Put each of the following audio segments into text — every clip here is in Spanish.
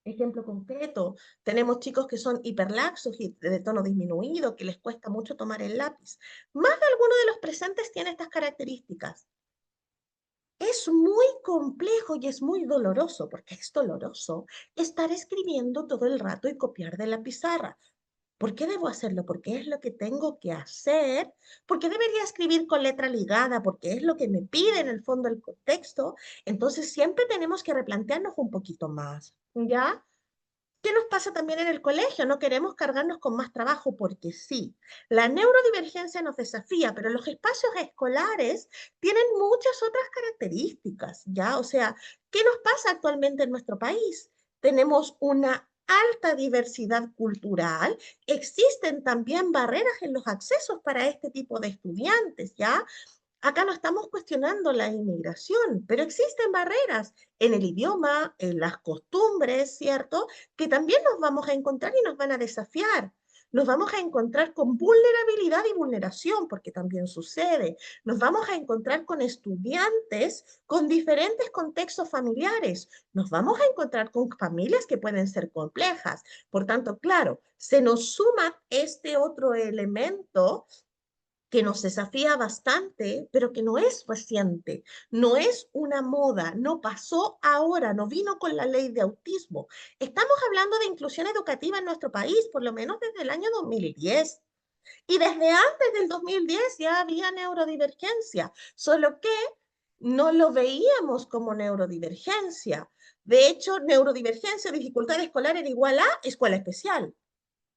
ejemplo concreto, tenemos chicos que son hiperlaxos y de tono disminuido, que les cuesta mucho tomar el lápiz. Más de alguno de los presentes tiene estas características. Es muy complejo y es muy doloroso, porque es doloroso estar escribiendo todo el rato y copiar de la pizarra. ¿Por qué debo hacerlo? Porque es lo que tengo que hacer. ¿Por qué debería escribir con letra ligada? Porque es lo que me pide en el fondo el contexto. Entonces siempre tenemos que replantearnos un poquito más, ¿ya? ¿Qué nos pasa también en el colegio? No queremos cargarnos con más trabajo porque sí. La neurodivergencia nos desafía, pero los espacios escolares tienen muchas otras características, ¿ya? O sea, ¿qué nos pasa actualmente en nuestro país? Tenemos una alta diversidad cultural, existen también barreras en los accesos para este tipo de estudiantes, ¿ya? Acá no estamos cuestionando la inmigración, pero existen barreras en el idioma, en las costumbres, ¿cierto? Que también nos vamos a encontrar y nos van a desafiar. Nos vamos a encontrar con vulnerabilidad y vulneración, porque también sucede. Nos vamos a encontrar con estudiantes con diferentes contextos familiares. Nos vamos a encontrar con familias que pueden ser complejas. Por tanto, claro, se nos suma este otro elemento que nos desafía bastante, pero que no es reciente, no es una moda, no pasó ahora, no vino con la ley de autismo. Estamos hablando de inclusión educativa en nuestro país, por lo menos desde el año 2010. Y desde antes del 2010 ya había neurodivergencia, solo que no lo veíamos como neurodivergencia. De hecho, neurodivergencia o dificultad escolar era igual a escuela especial.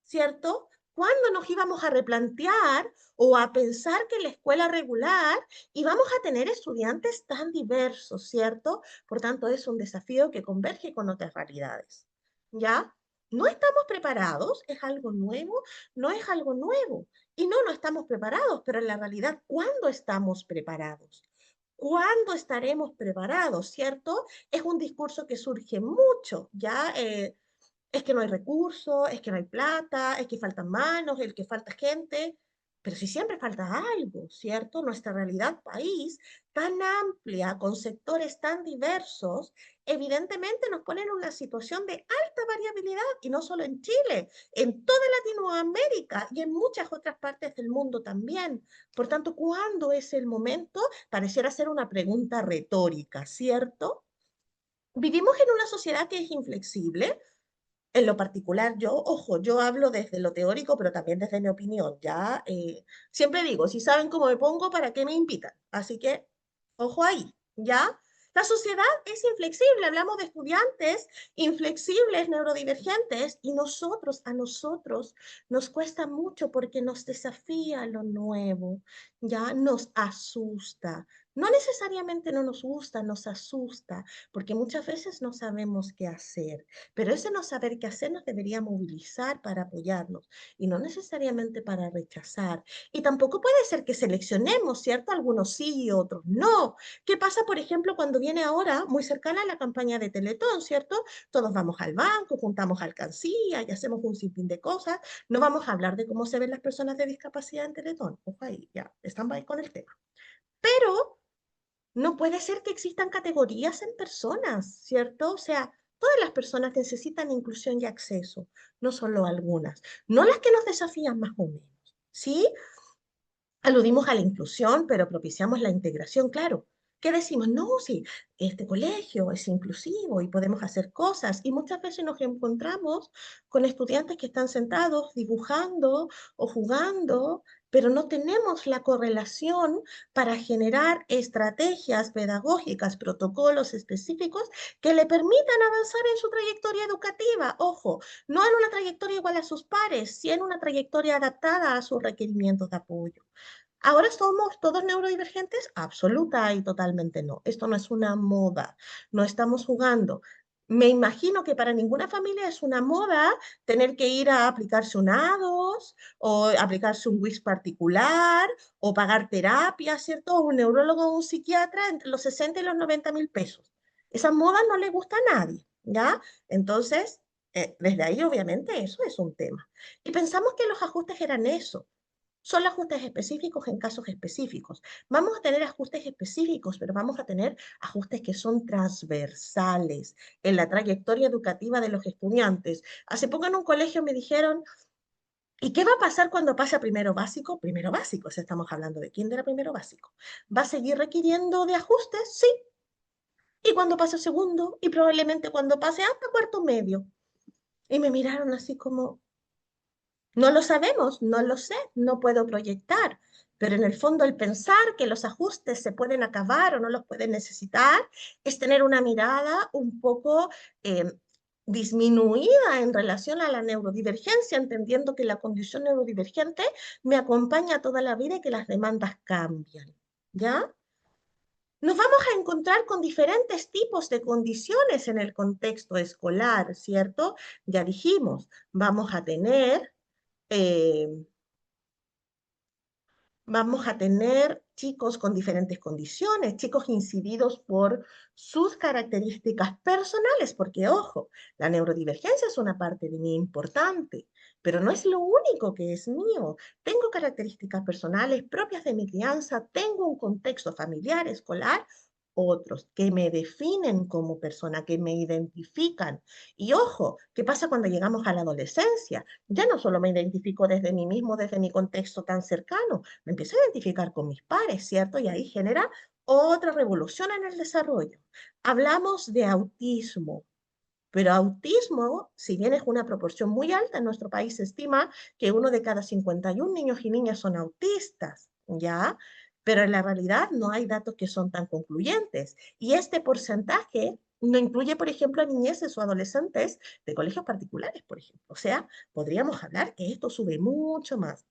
¿Cierto? ¿Cuándo nos íbamos a replantear o a pensar que en la escuela regular íbamos a tener estudiantes tan diversos, ¿cierto? Por tanto, es un desafío que converge con otras realidades, ¿ya? No estamos preparados, es algo nuevo, no es algo nuevo. Y no estamos preparados, pero en la realidad, ¿cuándo estamos preparados? ¿Cuándo estaremos preparados, cierto? Es un discurso que surge mucho, ¿ya? Es que no hay recursos, es que no hay plata, es que faltan manos, es que falta gente, pero si siempre falta algo, ¿cierto? Nuestra realidad país, tan amplia, con sectores tan diversos, evidentemente nos pone en una situación de alta variabilidad, y no solo en Chile, en toda Latinoamérica y en muchas otras partes del mundo también. Por tanto, ¿cuándo es el momento? Pareciera ser una pregunta retórica, ¿cierto? Vivimos en una sociedad que es inflexible, en lo particular, yo, ojo, yo hablo desde lo teórico, pero también desde mi opinión, ¿ya? Siempre digo, si saben cómo me pongo, ¿para qué me invitan? Así que, ojo ahí, ¿ya? La sociedad es inflexible, hablamos de estudiantes inflexibles, neurodivergentes, y a nosotros, nos cuesta mucho porque nos desafía lo nuevo, ¿ya? Nos asusta. No necesariamente no nos gusta, nos asusta, porque muchas veces no sabemos qué hacer. Pero ese no saber qué hacer nos debería movilizar para apoyarnos y no necesariamente para rechazar. Y tampoco puede ser que seleccionemos, ¿cierto? Algunos sí y otros no. ¿Qué pasa, por ejemplo, cuando viene ahora, muy cercana a la campaña de Teletón, ¿cierto? Todos vamos al banco, juntamos alcancía y hacemos un sinfín de cosas. No vamos a hablar de cómo se ven las personas de discapacidad en Teletón. Ojo ahí, ya, están ahí con el tema. Pero no puede ser que existan categorías en personas, ¿cierto? O sea, todas las personas necesitan inclusión y acceso, no solo algunas, no las que nos desafían más o menos, ¿sí? Aludimos a la inclusión, pero propiciamos la integración, claro. ¿Qué decimos? No, sí, este colegio es inclusivo y podemos hacer cosas. Y muchas veces nos encontramos con estudiantes que están sentados dibujando o jugando, pero no tenemos la correlación para generar estrategias pedagógicas, protocolos específicos que le permitan avanzar en su trayectoria educativa. Ojo, no en una trayectoria igual a sus pares, sino en una trayectoria adaptada a sus requerimientos de apoyo. ¿Ahora somos todos neurodivergentes? Absoluta y totalmente no. Esto no es una moda, no estamos jugando. Me imagino que para ninguna familia es una moda tener que ir a aplicarse un A2 o aplicarse un WIS particular o pagar terapia, ¿cierto? O un neurólogo o un psiquiatra entre los 60 y los 90.000 pesos. Esa moda no le gusta a nadie, ¿ya? Entonces, desde ahí obviamente eso es un tema. Y pensamos que los ajustes eran eso. Son ajustes específicos en casos específicos. Vamos a tener ajustes específicos, pero vamos a tener ajustes que son transversales en la trayectoria educativa de los estudiantes. Hace poco en un colegio me dijeron, ¿y qué va a pasar cuando pase a primero básico? Primero básico, si estamos hablando de kinder a primero básico. ¿Va a seguir requiriendo de ajustes? Sí. ¿Y cuando pase a segundo? Y probablemente cuando pase hasta cuarto medio. Y me miraron así como, no lo sabemos, no lo sé, no puedo proyectar, pero en el fondo el pensar que los ajustes se pueden acabar o no los pueden necesitar es tener una mirada un poco disminuida en relación a la neurodivergencia, entendiendo que la condición neurodivergente me acompaña toda la vida y que las demandas cambian, ¿ya? Nos vamos a encontrar con diferentes tipos de condiciones en el contexto escolar, ¿cierto? Ya dijimos, vamos a tener eh, vamos a tener chicos con diferentes condiciones, chicos incididos por sus características personales, porque ojo, la neurodivergencia es una parte de mí importante, pero no es lo único que es mío. Tengo características personales propias de mi crianza, tengo un contexto familiar, escolar, otros que me definen como persona, que me identifican. Y ojo, ¿qué pasa cuando llegamos a la adolescencia? Ya no solo me identifico desde mí mismo, desde mi contexto tan cercano, me empiezo a identificar con mis pares, ¿cierto? Y ahí genera otra revolución en el desarrollo. Hablamos de autismo, pero autismo, si bien es una proporción muy alta, en nuestro país se estima que uno de cada 51 niños y niñas son autistas, ¿ya? Pero en la realidad no hay datos que son tan concluyentes. Y este porcentaje no incluye, por ejemplo, a niñeces o adolescentes de colegios particulares, por ejemplo. O sea, podríamos hablar que esto sube mucho más.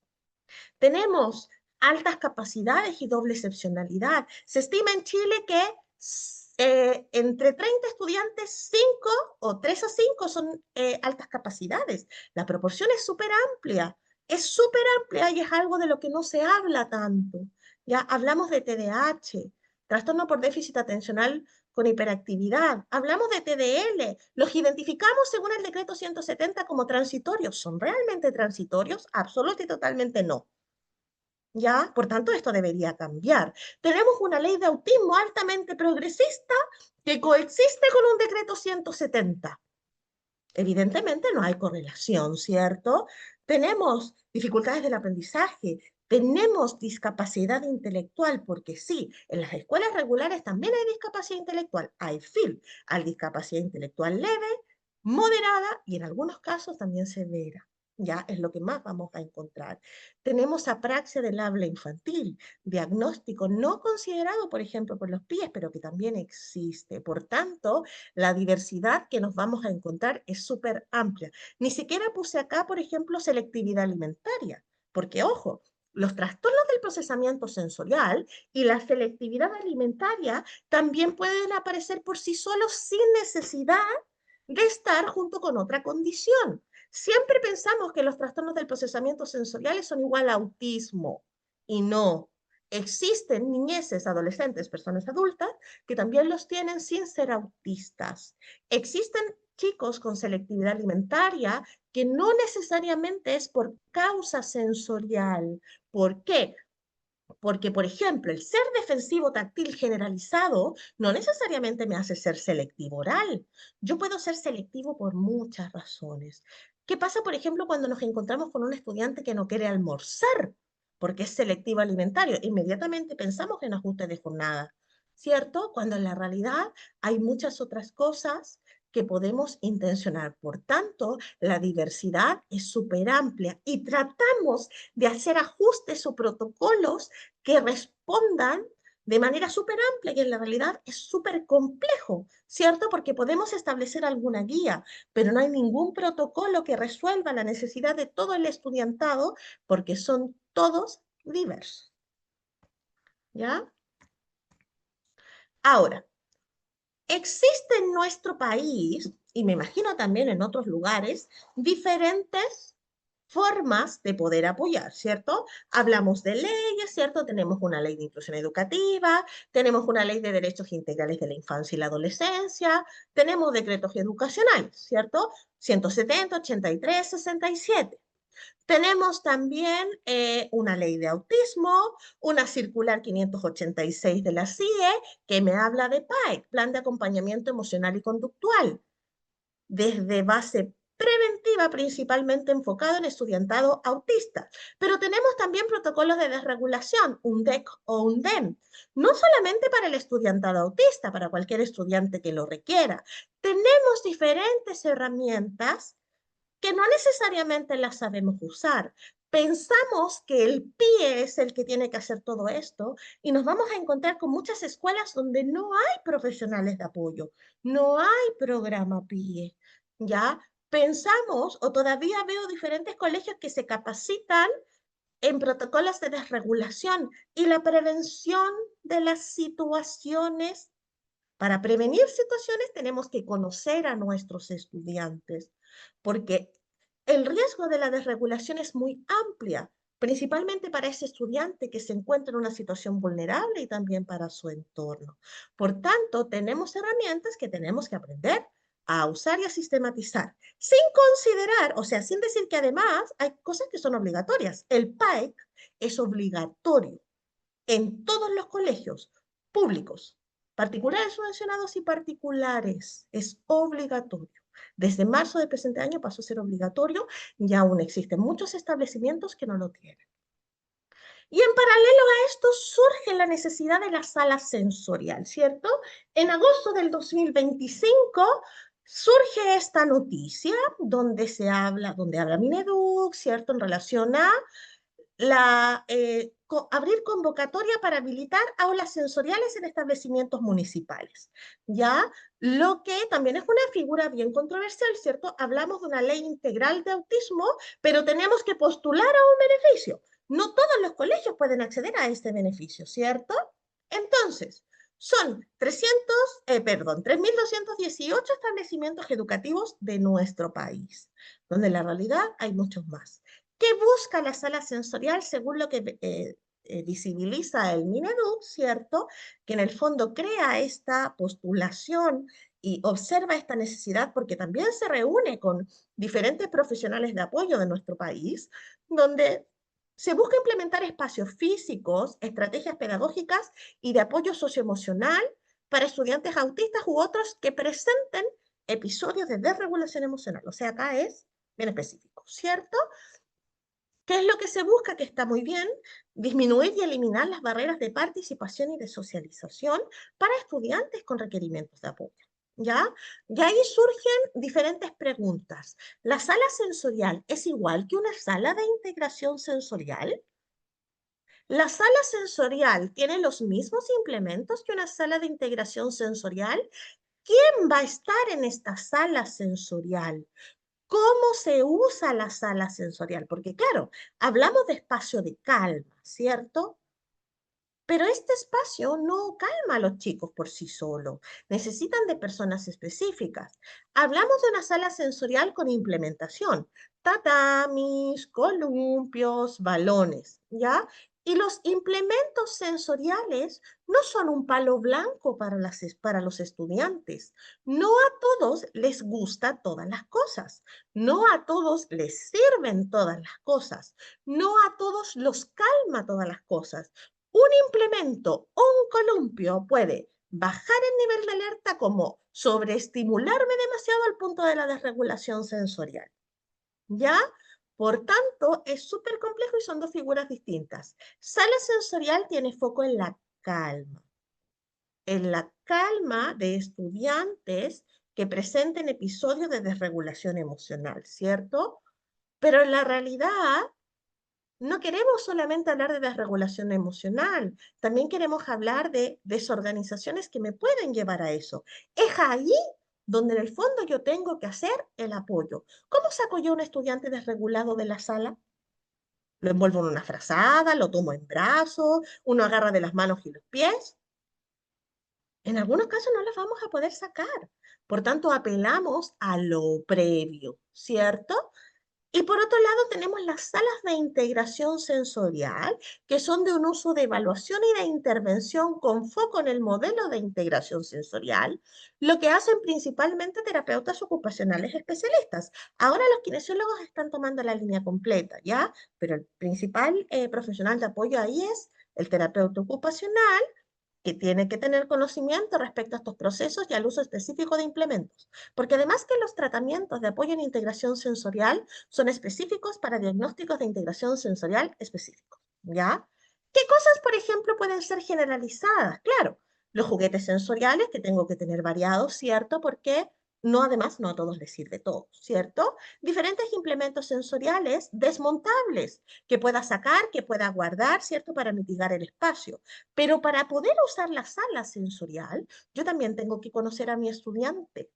Tenemos altas capacidades y doble excepcionalidad. Se estima en Chile que entre 30 estudiantes, 5 o 3 a 5 son altas capacidades. La proporción es súper amplia y es algo de lo que no se habla tanto. Ya hablamos de TDAH, trastorno por déficit atencional con hiperactividad. Hablamos de TDL, los identificamos según el decreto 170 como transitorios. ¿Son realmente transitorios? Absolutamente y totalmente no. ¿Ya? Por tanto, esto debería cambiar. Tenemos una ley de autismo altamente progresista que coexiste con un decreto 170. Evidentemente no hay correlación, ¿cierto? Tenemos dificultades del aprendizaje, tenemos discapacidad intelectual, porque sí, en las escuelas regulares también hay discapacidad intelectual, hay discapacidad intelectual leve, moderada y en algunos casos también severa. Ya es lo que más vamos a encontrar. Tenemos apraxia del habla infantil, diagnóstico no considerado, por ejemplo, por los pies, pero que también existe. Por tanto, la diversidad que nos vamos a encontrar es súper amplia. Ni siquiera puse acá, por ejemplo, selectividad alimentaria, porque ojo, los trastornos del procesamiento sensorial y la selectividad alimentaria también pueden aparecer por sí solos sin necesidad de estar junto con otra condición. Siempre pensamos que los trastornos del procesamiento sensorial son igual a autismo y no. Existen niñeces, adolescentes, personas adultas que también los tienen sin ser autistas. Existen chicos con selectividad alimentaria que no necesariamente es por causa sensorial. ¿Por qué? Porque, por ejemplo, el ser defensivo táctil generalizado no necesariamente me hace ser selectivo oral. Yo puedo ser selectivo por muchas razones. ¿Qué pasa, por ejemplo, cuando nos encontramos con un estudiante que no quiere almorzar porque es selectivo alimentario? Inmediatamente pensamos en ajuste de jornada, ¿cierto? Cuando en la realidad hay muchas otras cosas que podemos intencionar. Por tanto, la diversidad es súper amplia y tratamos de hacer ajustes o protocolos que respondan de manera súper amplia y en la realidad es súper complejo, ¿cierto? Porque podemos establecer alguna guía, pero no hay ningún protocolo que resuelva la necesidad de todo el estudiantado porque son todos diversos, ¿ya? Ahora, existe en nuestro país, y me imagino también en otros lugares, diferentes formas de poder apoyar, ¿cierto? Hablamos de leyes, ¿cierto? Tenemos una ley de inclusión educativa, tenemos una ley de derechos integrales de la infancia y la adolescencia, tenemos decretos educacionales, ¿cierto? 170, 83, 67. Tenemos también una ley de autismo, una circular 586 de la CIE, que me habla de PAEC, Plan de Acompañamiento Emocional y Conductual, desde base preventiva principalmente enfocado en estudiantado autista. Pero tenemos también protocolos de desregulación, un DEC o un DEM, no solamente para el estudiantado autista, para cualquier estudiante que lo requiera. Tenemos diferentes herramientas que no necesariamente las sabemos usar. Pensamos que el PIE es el que tiene que hacer todo esto y nos vamos a encontrar con muchas escuelas donde no hay profesionales de apoyo, no hay programa PIE, ¿ya? Pensamos, o todavía veo diferentes colegios que se capacitan en protocolos de desregulación y la prevención de las situaciones. Para prevenir situaciones tenemos que conocer a nuestros estudiantes, porque el riesgo de la desregulación es muy amplia, principalmente para ese estudiante que se encuentra en una situación vulnerable y también para su entorno. Por tanto, tenemos herramientas que tenemos que aprender a usar y a sistematizar, sin considerar, o sea, sin decir que además hay cosas que son obligatorias. El PAEC es obligatorio en todos los colegios públicos, particulares subvencionados y particulares. Es obligatorio. Desde marzo del presente año pasó a ser obligatorio y aún existen muchos establecimientos que no lo tienen. Y en paralelo a esto surge la necesidad de la sala sensorial, ¿cierto? En agosto del 2025 surge esta noticia donde habla Mineduc, ¿cierto? En relación a abrir convocatoria para habilitar aulas sensoriales en establecimientos municipales, ¿ya? Lo que también es una figura bien controversial, ¿cierto? Hablamos de una ley integral de autismo, pero tenemos que postular a un beneficio. No todos los colegios pueden acceder a este beneficio, ¿cierto? Entonces, son 3.218 establecimientos educativos de nuestro país, donde en la realidad hay muchos más. ¿Qué busca la sala sensorial según lo que visibiliza el Mineduc, cierto? Que en el fondo crea esta postulación y observa esta necesidad porque también se reúne con diferentes profesionales de apoyo de nuestro país, donde se busca implementar espacios físicos, estrategias pedagógicas y de apoyo socioemocional para estudiantes autistas u otros que presenten episodios de desregulación emocional. O sea, acá es bien específico, ¿cierto? ¿Qué es lo que se busca? Que está muy bien, disminuir y eliminar las barreras de participación y de socialización para estudiantes con requerimientos de apoyo. ¿Ya? Y ahí surgen diferentes preguntas. ¿La sala sensorial es igual que una sala de integración sensorial? ¿La sala sensorial tiene los mismos implementos que una sala de integración sensorial? ¿Quién va a estar en esta sala sensorial? ¿Cómo se usa la sala sensorial? Porque claro, hablamos de espacio de calma, ¿cierto? Pero este espacio no calma a los chicos por sí solo. Necesitan de personas específicas. Hablamos de una sala sensorial con implementación. Tatamis, columpios, balones, ¿ya? Y los implementos sensoriales no son un palo blanco para los estudiantes. No a todos les gusta todas las cosas. No a todos les sirven todas las cosas. No a todos los calma todas las cosas. Un implemento o un columpio puede bajar el nivel de alerta como sobreestimularme demasiado al punto de la desregulación sensorial. ¿Ya? Por tanto, es súper complejo y son dos figuras distintas. Sala sensorial tiene foco en la calma de estudiantes que presenten episodios de desregulación emocional, ¿cierto? Pero en la realidad no queremos solamente hablar de desregulación emocional, también queremos hablar de desorganizaciones que me pueden llevar a eso. Es ahí donde en el fondo yo tengo que hacer el apoyo. ¿Cómo saco yo a un estudiante desregulado de la sala? Lo envuelvo en una frazada, lo tomo en brazos, uno agarra de las manos y los pies. En algunos casos no las vamos a poder sacar. Por tanto, apelamos a lo previo, ¿cierto? Y por otro lado tenemos las salas de integración sensorial, que son de un uso de evaluación y de intervención con foco en el modelo de integración sensorial, lo que hacen principalmente terapeutas ocupacionales especialistas. Ahora los kinesiólogos están tomando la línea completa, ¿ya? Pero el principal profesional de apoyo ahí es el terapeuta ocupacional, que tiene que tener conocimiento respecto a estos procesos y al uso específico de implementos. Porque además que los tratamientos de apoyo en integración sensorial son específicos para diagnósticos de integración sensorial específicos, ¿ya? ¿Qué cosas, por ejemplo, pueden ser generalizadas? Claro, los juguetes sensoriales que tengo que tener variados, ¿cierto? Porque no, además, no a todos les sirve todo, ¿cierto? Diferentes implementos sensoriales desmontables que pueda sacar, que pueda guardar, ¿cierto? Para mitigar el espacio. Pero para poder usar la sala sensorial, yo también tengo que conocer a mi estudiante,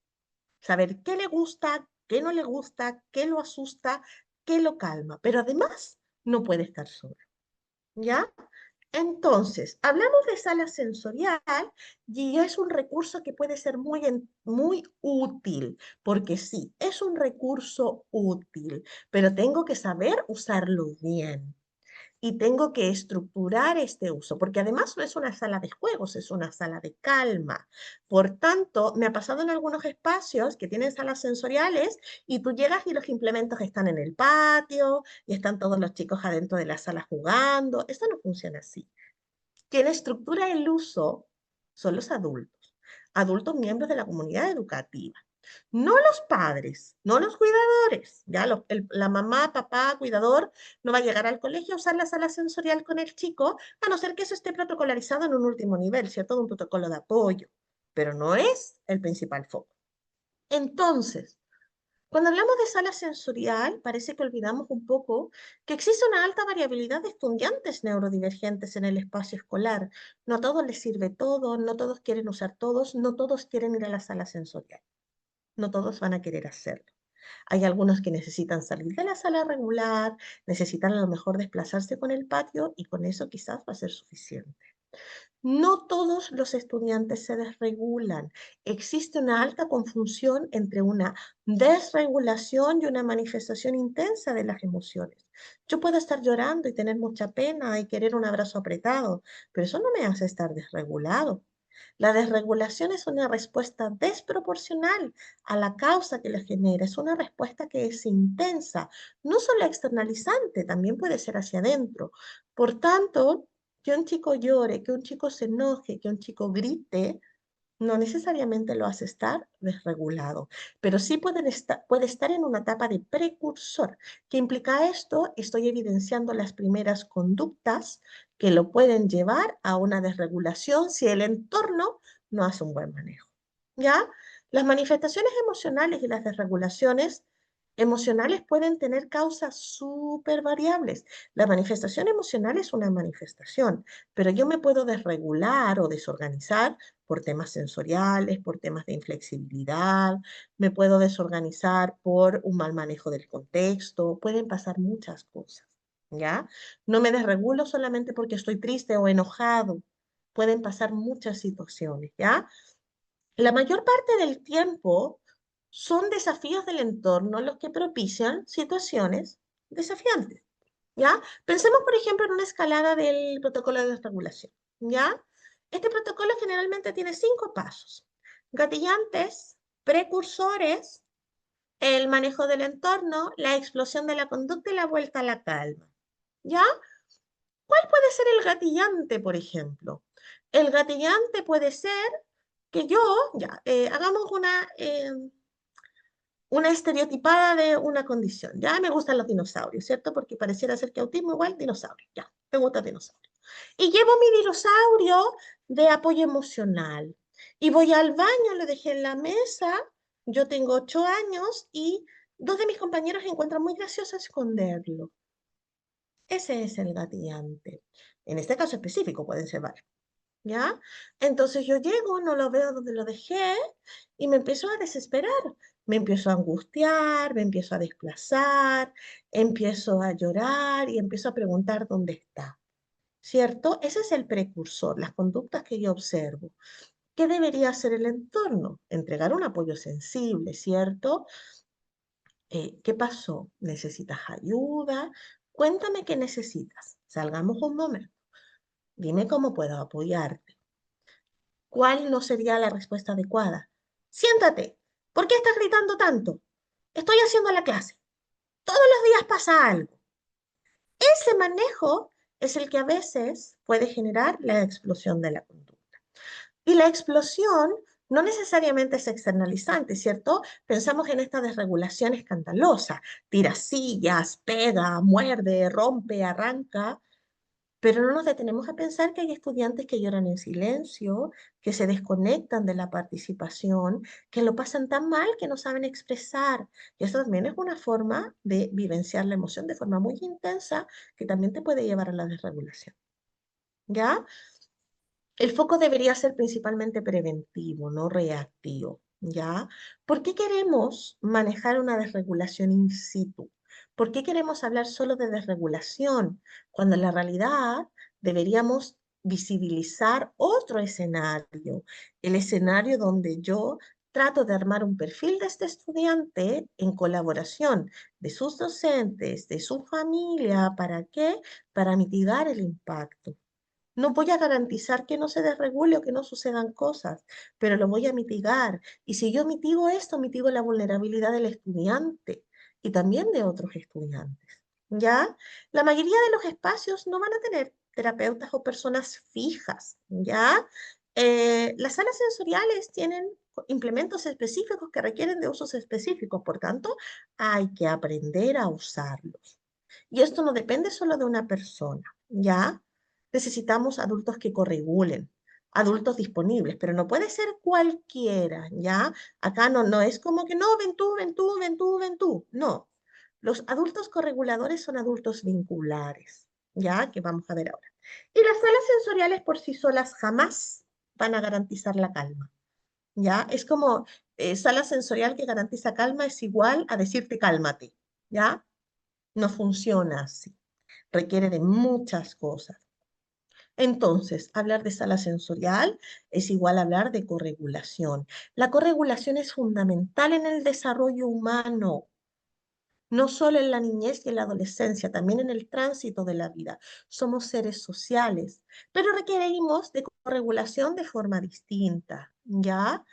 saber qué le gusta, qué no le gusta, qué lo asusta, qué lo calma. Pero además, no puede estar solo, ¿ya? Entonces, hablamos de sala sensorial y es un recurso que puede ser muy útil, porque sí, es un recurso útil, pero tengo que saber usarlo bien y tengo que estructurar este uso, porque además no es una sala de juegos, es una sala de calma. Por tanto, me ha pasado en algunos espacios que tienen salas sensoriales y tú llegas y los implementos están en el patio y están todos los chicos adentro de la sala jugando. Esto no funciona así. Quien estructura el uso son los adultos, adultos miembros de la comunidad educativa. No los padres, no los cuidadores. Ya la mamá, papá, cuidador no va a llegar al colegio a usar la sala sensorial con el chico, a no ser que eso esté protocolarizado en un último nivel, ¿cierto? Un protocolo de apoyo, pero no es el principal foco. Entonces, cuando hablamos de sala sensorial, parece que olvidamos un poco que existe una alta variabilidad de estudiantes neurodivergentes en el espacio escolar. No a todos les sirve todo, no todos quieren usar todos, no todos quieren ir a la sala sensorial, no todos van a querer hacerlo. Hay algunos que necesitan salir de la sala regular, necesitan a lo mejor desplazarse con el patio y con eso quizás va a ser suficiente. No todos los estudiantes se desregulan. Existe una alta confusión entre una desregulación y una manifestación intensa de las emociones. Yo puedo estar llorando y tener mucha pena y querer un abrazo apretado, pero eso no me hace estar desregulado. La desregulación es una respuesta desproporcional a la causa que la genera. Es una respuesta que es intensa, no solo externalizante, también puede ser hacia adentro. Por tanto, que un chico llore, que un chico se enoje, que un chico grite, no necesariamente lo hace estar desregulado, pero sí puede estar en una etapa de precursor. ¿Qué implica esto? Estoy evidenciando las primeras conductas que lo pueden llevar a una desregulación si el entorno no hace un buen manejo. ¿Ya? Las manifestaciones emocionales y las desregulaciones emocionales pueden tener causas súper variables. La manifestación emocional es una manifestación, pero yo me puedo desregular o desorganizar por temas sensoriales, por temas de inflexibilidad, me puedo desorganizar por un mal manejo del contexto, pueden pasar muchas cosas, ¿ya? No me desregulo solamente porque estoy triste o enojado, pueden pasar muchas situaciones, ¿ya? La mayor parte del tiempo son desafíos del entorno los que propician situaciones desafiantes, ¿ya? Pensemos, por ejemplo, en una escalada del protocolo de desregulación, ¿ya? Este protocolo generalmente tiene 5 pasos: gatillantes, precursores, el manejo del entorno, la explosión de la conducta y la vuelta a la calma, ¿ya? ¿Cuál puede ser el gatillante, por ejemplo? El gatillante puede ser que yo, ya, hagamos una estereotipada de una condición. Ya me gustan los dinosaurios, ¿cierto? Porque pareciera ser que autismo igual dinosaurio. Ya, me gusta el dinosaurio. Y llevo mi dinosaurio de apoyo emocional. Y voy al baño, lo dejé en la mesa. Yo tengo 8 años y dos de mis compañeros encuentran muy gracioso esconderlo. Ese es el gatillante. En este caso específico pueden ser varios. ¿Ya? Entonces yo llego, no lo veo donde lo dejé y me empiezo a desesperar, me empiezo a angustiar, me empiezo a desplazar, empiezo a llorar y empiezo a preguntar dónde está, ¿cierto? Ese es el precursor, las conductas que yo observo. ¿Qué debería hacer el entorno? Entregar un apoyo sensible, ¿cierto? ¿Qué pasó? ¿Necesitas ayuda? Cuéntame qué necesitas. Salgamos un momento. Dime cómo puedo apoyarte. ¿Cuál no sería la respuesta adecuada? Siéntate. ¿Por qué estás gritando tanto? Estoy haciendo la clase. Todos los días pasa algo. Ese manejo es el que a veces puede generar la explosión de la conducta. Y la explosión no necesariamente es externalizante, ¿cierto? Pensamos en esta desregulación escandalosa. Tira sillas, pega, muerde, rompe, arranca. Pero no nos detenemos a pensar que hay estudiantes que lloran en silencio, que se desconectan de la participación, que lo pasan tan mal que no saben expresar. Y eso también es una forma de vivenciar la emoción de forma muy intensa que también te puede llevar a la desregulación. ¿Ya? El foco debería ser principalmente preventivo, no reactivo, ¿ya? ¿Por qué queremos manejar una desregulación in situ? ¿Por qué queremos hablar solo de desregulación cuando en la realidad deberíamos visibilizar otro escenario, el escenario donde yo trato de armar un perfil de este estudiante en colaboración de sus docentes, de su familia, ¿para qué? Para mitigar el impacto. No voy a garantizar que no se desregule o que no sucedan cosas, pero lo voy a mitigar. Y si yo mitigo esto, mitigo la vulnerabilidad del estudiante y también de otros estudiantes. ¿Ya? La mayoría de los espacios no van a tener terapeutas o personas fijas. ¿Ya? Las salas sensoriales tienen implementos específicos que requieren de usos específicos, por tanto, hay que aprender a usarlos. Y esto no depende solo de una persona, ¿ya? Necesitamos adultos que corregulen, adultos disponibles, pero no puede ser cualquiera, ¿ya? Acá no es como que no, ven tú, ven tú, ven tú, ven tú. No, los adultos correguladores son adultos vinculares, ¿ya? Que vamos a ver ahora. Y las salas sensoriales por sí solas jamás van a garantizar la calma, ¿ya? Es como sala sensorial que garantiza calma es igual a decirte cálmate, ¿ya? No funciona así, requiere de muchas cosas. Entonces, hablar de sala sensorial es igual a hablar de corregulación. La corregulación es fundamental en el desarrollo humano, no solo en la niñez y en la adolescencia, también en el tránsito de la vida. Somos seres sociales, pero requerimos de corregulación de forma distinta, ¿ya?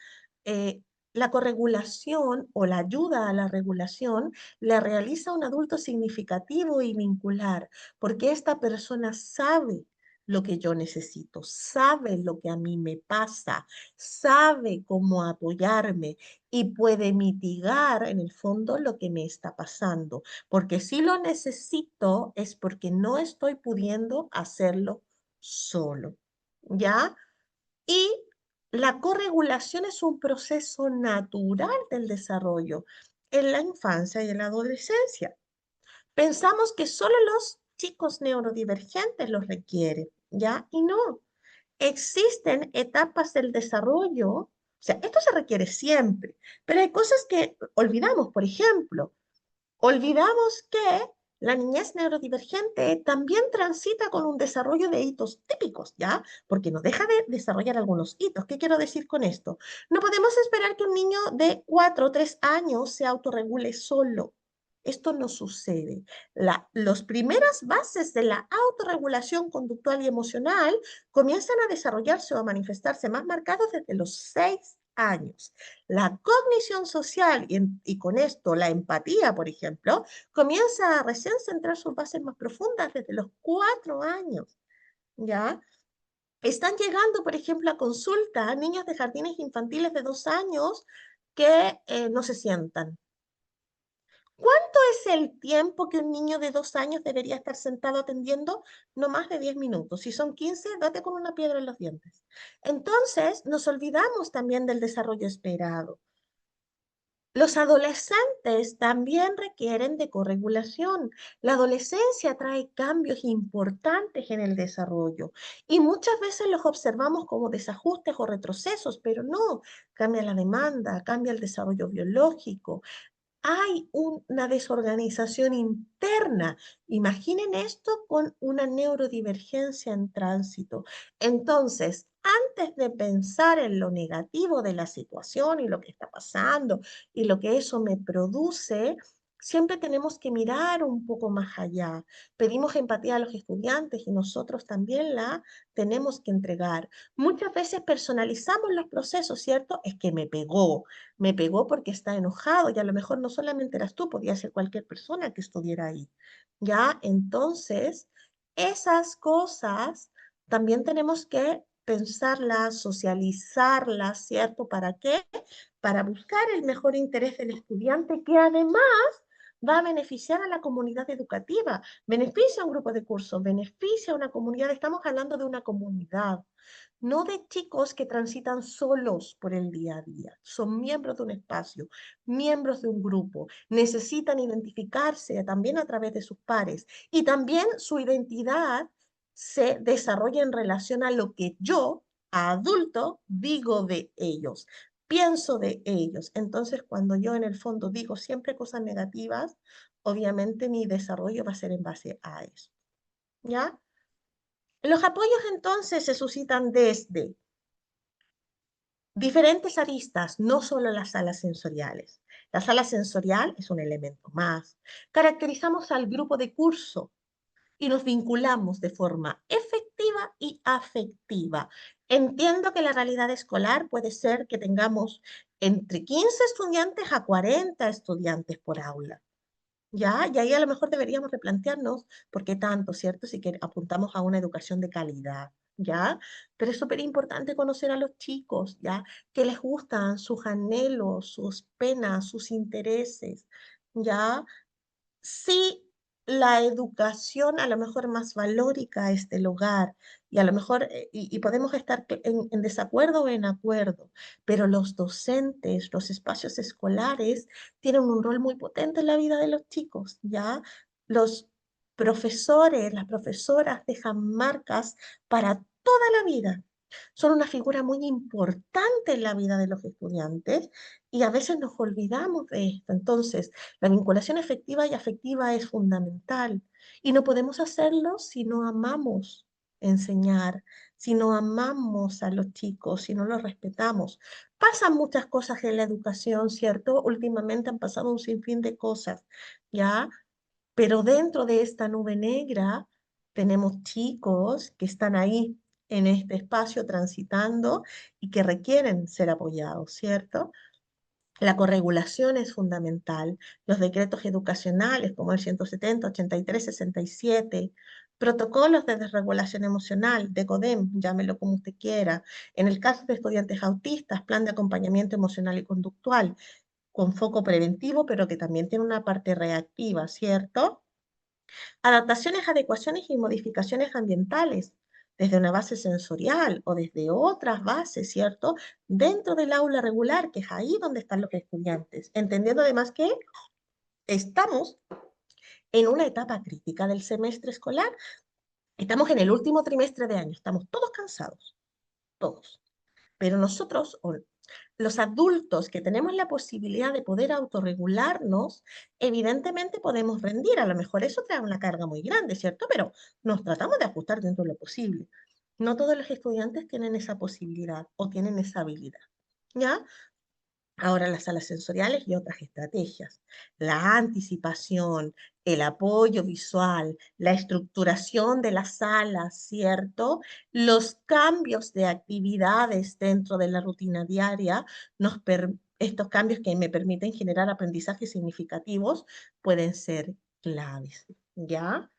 eh, la corregulación o la ayuda a la regulación la realiza un adulto significativo y vincular, porque esta persona sabe lo que yo necesito, sabe lo que a mí me pasa, sabe cómo apoyarme y puede mitigar en el fondo lo que me está pasando, porque si lo necesito es porque no estoy pudiendo hacerlo solo, ¿ya? Y la corregulación es un proceso natural del desarrollo en la infancia y en la adolescencia. Pensamos que solo los chicos neurodivergentes los requieren, ¿ya? Y no, existen etapas del desarrollo, o sea, esto se requiere siempre, pero hay cosas que olvidamos, por ejemplo, olvidamos que la niñez neurodivergente también transita con un desarrollo de hitos típicos, ¿ya? Porque no deja de desarrollar algunos hitos. ¿Qué quiero decir con esto? No podemos esperar que un niño de 4 o 3 años se autorregule solo. Esto no sucede. Las primeras bases de la autorregulación conductual y emocional comienzan a desarrollarse o a manifestarse más marcados desde los 6 años. La cognición social y con esto la empatía, por ejemplo, comienza a recién centrar sus bases más profundas desde los 4 años, ¿ya? Están llegando, por ejemplo, a consulta niños de jardines infantiles de 2 años que no se sientan. ¿Cuánto es el tiempo que un niño de 2 años debería estar sentado atendiendo? No más de 10 minutos. Si son 15, date con una piedra en los dientes. Entonces, nos olvidamos también del desarrollo esperado. Los adolescentes también requieren de corregulación. La adolescencia trae cambios importantes en el desarrollo y muchas veces los observamos como desajustes o retrocesos, pero no, cambia la demanda, cambia el desarrollo biológico, hay una desorganización interna. Imaginen esto con una neurodivergencia en tránsito. Entonces, antes de pensar en lo negativo de la situación y lo que está pasando y lo que eso me produce, siempre tenemos que mirar un poco más allá. Pedimos empatía a los estudiantes y nosotros también la tenemos que entregar. Muchas veces personalizamos los procesos, ¿cierto? Es que me pegó porque está enojado y a lo mejor no solamente eras tú, podía ser cualquier persona que estuviera ahí. ¿Ya? Entonces, esas cosas también tenemos que pensarlas, socializarlas, ¿cierto? ¿Para qué? Para buscar el mejor interés del estudiante, que además va a beneficiar a la comunidad educativa, beneficia a un grupo de cursos, beneficia a una comunidad. Estamos hablando de una comunidad, no de chicos que transitan solos por el día a día. Son miembros de un espacio, miembros de un grupo. Necesitan identificarse también a través de sus pares y también su identidad se desarrolla en relación a lo que yo, adulto, digo de ellos, pienso de ellos. Entonces, cuando yo en el fondo digo siempre cosas negativas, obviamente mi desarrollo va a ser en base a eso. ¿Ya? Los apoyos entonces se suscitan desde diferentes aristas, no solo las salas sensoriales. La sala sensorial es un elemento más. Caracterizamos al grupo de curso y nos vinculamos de forma efectiva y afectiva. Entiendo que la realidad escolar puede ser que tengamos entre 15 estudiantes a 40 estudiantes por aula. ¿Ya? Y ahí a lo mejor deberíamos replantearnos por qué tanto, ¿cierto? Si que apuntamos a una educación de calidad, ¿ya? Pero es súper importante conocer a los chicos, ¿ya? ¿Qué les gustan? Sus anhelos, sus penas, sus intereses, ¿ya? Sí, la educación a lo mejor más valórica es del hogar y a lo mejor, y podemos estar en desacuerdo o en acuerdo, pero los docentes, los espacios escolares tienen un rol muy potente en la vida de los chicos, ¿ya? Los profesores, las profesoras dejan marcas para toda la vida. Son una figura muy importante en la vida de los estudiantes y a veces nos olvidamos de esto. Entonces, la vinculación efectiva y afectiva es fundamental y no podemos hacerlo si no amamos enseñar, si no amamos a los chicos, si no los respetamos. Pasan muchas cosas en la educación, ¿cierto? Últimamente han pasado un sinfín de cosas, ¿ya? Pero dentro de esta nube negra tenemos chicos que están ahí en este espacio transitando y que requieren ser apoyados, ¿cierto? La corregulación es fundamental. Los decretos educacionales como el 170, 83, 67, protocolos de desregulación emocional, de CODEM, llámelo como usted quiera. En el caso de estudiantes autistas, plan de acompañamiento emocional y conductual, con foco preventivo, pero que también tiene una parte reactiva, ¿cierto? Adaptaciones, adecuaciones y modificaciones ambientales, desde una base sensorial o desde otras bases, ¿cierto? Dentro del aula regular, que es ahí donde están los estudiantes, entendiendo además que estamos en una etapa crítica del semestre escolar, estamos en el último trimestre de año, estamos todos cansados, todos. Pero nosotros, los adultos que tenemos la posibilidad de poder autorregularnos, evidentemente podemos rendir. A lo mejor eso trae una carga muy grande, ¿cierto? Pero nos tratamos de ajustar dentro de lo posible. No todos los estudiantes tienen esa posibilidad o tienen esa habilidad. ¿Ya? Ahora las salas sensoriales y otras estrategias. La anticipación, el apoyo visual, la estructuración de las salas, ¿cierto? Los cambios de actividades dentro de la rutina diaria, estos cambios que me permiten generar aprendizajes significativos pueden ser claves, ¿ya?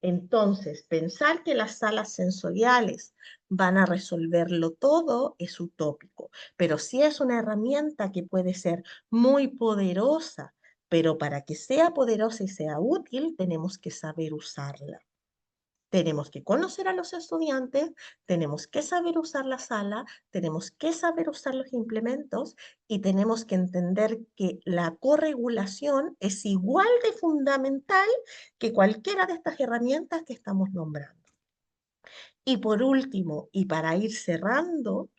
Entonces, pensar que las salas sensoriales van a resolverlo todo es utópico, pero sí es una herramienta que puede ser muy poderosa, pero para que sea poderosa y sea útil, tenemos que saber usarla. Tenemos que conocer a los estudiantes, tenemos que saber usar la sala, tenemos que saber usar los implementos y tenemos que entender que la corregulación es igual de fundamental que cualquiera de estas herramientas que estamos nombrando. Y por último, y para ir cerrando,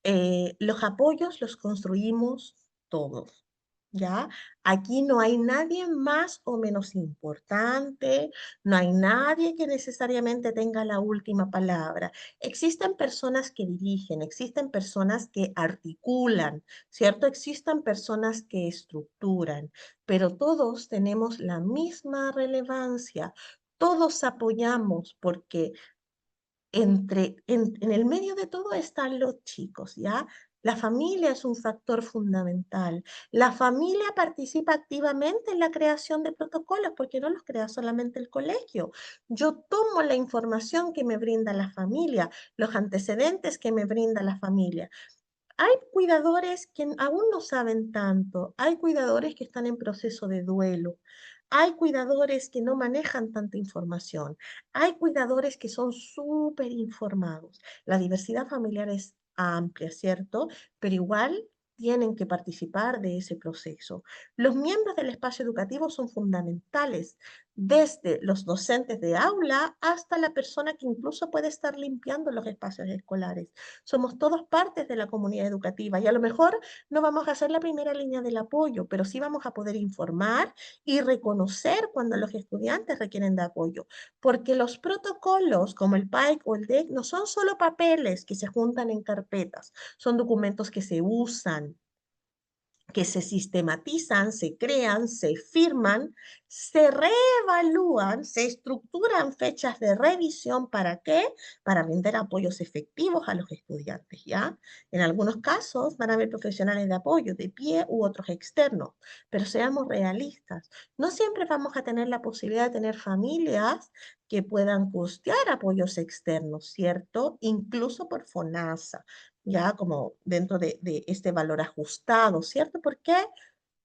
los apoyos los construimos todos. ¿ya? Aquí no hay nadie más o menos importante, no hay nadie que necesariamente tenga la última palabra. Existen personas que dirigen, existen personas que articulan, ¿cierto? Existen personas que estructuran, pero todos tenemos la misma relevancia. Todos apoyamos porque en el medio de todo están los chicos, ¿ya? La familia es un factor fundamental. La familia participa activamente en la creación de protocolos porque no los crea solamente el colegio. Yo tomo la información que me brinda la familia, los antecedentes que me brinda la familia. Hay cuidadores que aún no saben tanto, hay cuidadores que están en proceso de duelo, hay cuidadores que no manejan tanta información, hay cuidadores que son súper informados. La diversidad familiar es amplia, ¿cierto? Pero igual tienen que participar de ese proceso. Los miembros del espacio educativo son fundamentales, desde los docentes de aula hasta la persona que incluso puede estar limpiando los espacios escolares. Somos todos partes de la comunidad educativa y a lo mejor no vamos a hacer la primera línea del apoyo, pero sí vamos a poder informar y reconocer cuando los estudiantes requieren de apoyo, porque los protocolos como el PAEC o el DEC no son solo papeles que se juntan en carpetas, son documentos que se usan, que se sistematizan, se crean, se firman, se reevalúan, se estructuran fechas de revisión. ¿Para qué? Para brindar apoyos efectivos a los estudiantes, ¿ya? En algunos casos van a haber profesionales de apoyo de pie u otros externos, pero seamos realistas. No siempre vamos a tener la posibilidad de tener familias que puedan costear apoyos externos, ¿cierto? Incluso por FONASA, ya como dentro de este valor ajustado, ¿cierto? ¿Por qué?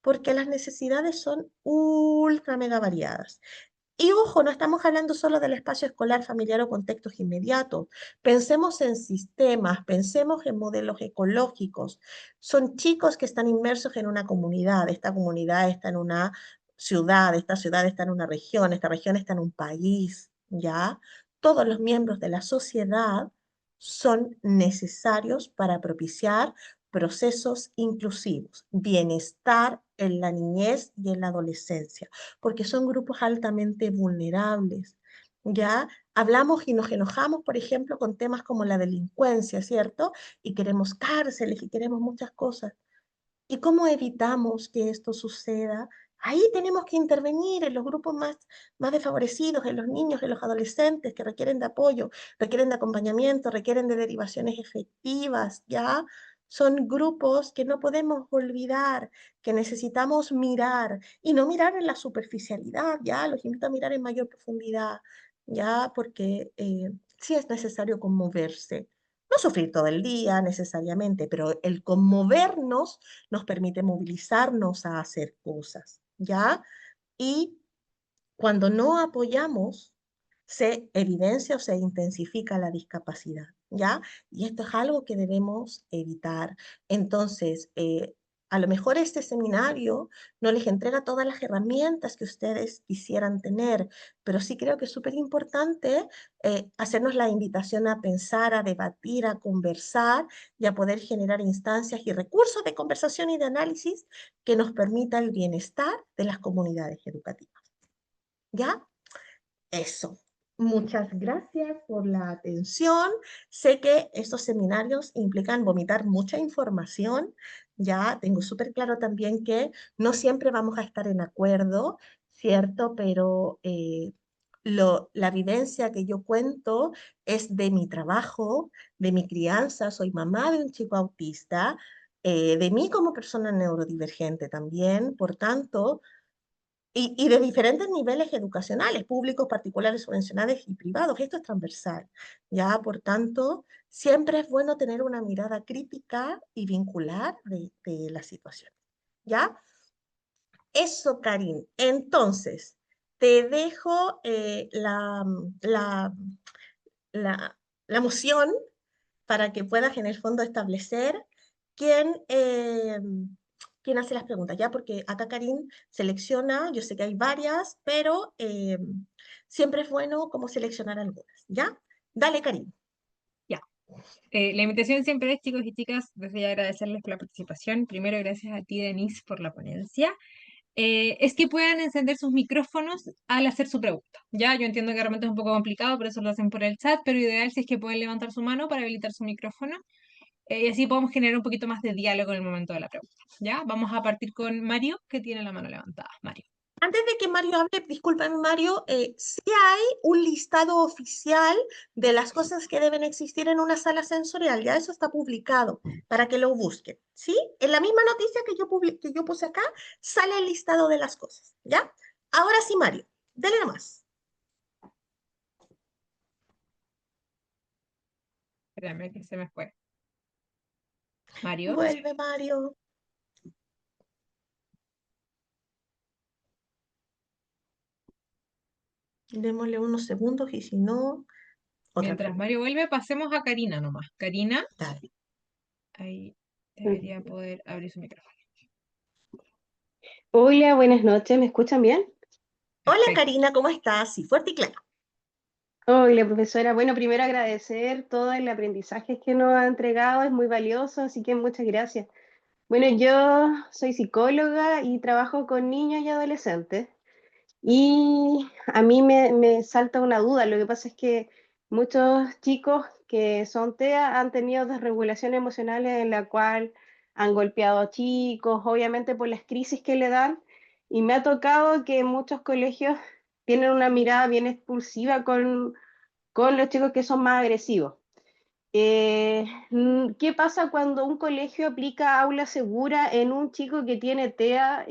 Porque las necesidades son ultra mega variadas. Y ojo, no estamos hablando solo del espacio escolar, familiar o contextos inmediatos. Pensemos en sistemas, pensemos en modelos ecológicos. Son chicos que están inmersos en una comunidad. Esta comunidad está en una ciudad, esta ciudad está en una región, esta región está en un país, ¿ya? Todos los miembros de la sociedad son necesarios para propiciar procesos inclusivos, bienestar en la niñez y en la adolescencia porque son grupos altamente vulnerables. Ya hablamos y nos enojamos, por ejemplo, con temas como la delincuencia, ¿cierto? Y queremos cárceles y queremos muchas cosas. ¿Y cómo evitamos que esto suceda? Ahí tenemos que intervenir en los grupos más desfavorecidos, en los niños, en los adolescentes que requieren de apoyo, requieren de acompañamiento, requieren de derivaciones efectivas, ¿ya? Son grupos que no podemos olvidar, que necesitamos mirar y no mirar en la superficialidad, ¿ya? Los invito a mirar en mayor profundidad, ¿ya? Porque sí es necesario conmoverse. No sufrir todo el día necesariamente, pero el conmovernos nos permite movilizarnos a hacer cosas, ¿ya? Y cuando no apoyamos, se evidencia o se intensifica la discapacidad, ¿ya? Y esto es algo que debemos evitar. Entonces, a lo mejor este seminario no les entrega todas las herramientas que ustedes quisieran tener, pero sí creo que es súper importante hacernos la invitación a pensar, a debatir, a conversar y a poder generar instancias y recursos de conversación y de análisis que nos permita el bienestar de las comunidades educativas. ¿Ya? Eso. Muchas gracias por la atención. Sé que estos seminarios implican vomitar mucha información. Ya tengo súper claro también que no siempre vamos a estar en acuerdo, ¿cierto? Pero la vivencia que yo cuento es de mi trabajo, de mi crianza. Soy mamá de un chico autista, de mí como persona neurodivergente también. Por tanto, y de diferentes niveles educacionales, públicos, particulares, subvencionados y privados. Esto es transversal. Ya, por tanto, siempre es bueno tener una mirada crítica y vincular de la situación. ¿Ya? Eso, Karin. Entonces, te dejo la, la moción para que puedas en el fondo establecer quién, quién hace las preguntas, ¿ya? Porque acá Karim selecciona, yo sé que hay varias, pero siempre es bueno como seleccionar algunas, ¿ya? Dale, Karim. Ya. La invitación siempre es, chicos y chicas, desde ya agradecerles por la participación. Primero, gracias a ti, Denise, por la ponencia. Es que puedan encender sus micrófonos al hacer su pregunta. Ya, yo entiendo que realmente es un poco complicado, por eso lo hacen por el chat, pero ideal si es que pueden levantar su mano para habilitar su micrófono, y así podemos generar un poquito más de diálogo en el momento de la pregunta. Ya, vamos a partir con Mario, que tiene la mano levantada. Mario. Antes de que Mario hable, discúlpame Mario, sí hay un listado oficial de las cosas que deben existir en una sala sensorial, ya eso está publicado para que lo busquen, ¿sí? En la misma noticia que yo puse acá, sale el listado de las cosas, ¿ya? Ahora sí, Mario, dele nomás. Espérame que se me fue. Mario. Vuelve, Mario. Démosle unos segundos y si no, otra Mientras pregunta. Mario vuelve, pasemos a Karina nomás. Karina, Dale. ahí debería poder abrir su micrófono. Hola, buenas noches, ¿me escuchan bien? Hola, Perfecto. Karina, ¿cómo estás? Sí, fuerte y claro. Hola, profesora. Bueno, primero agradecer todo el aprendizaje que nos ha entregado, es muy valioso, así que muchas gracias. Bueno, yo soy psicóloga y trabajo con niños y adolescentes. Y a mí me salta una duda. Lo que pasa es que muchos chicos que son TEA han tenido desregulación emocionales en la cual han golpeado a chicos, obviamente por las crisis que le dan. Y me ha tocado que muchos colegios tienen una mirada bien expulsiva con los chicos que son más agresivos. ¿Qué pasa cuando un colegio aplica aula segura en un chico que tiene TEA,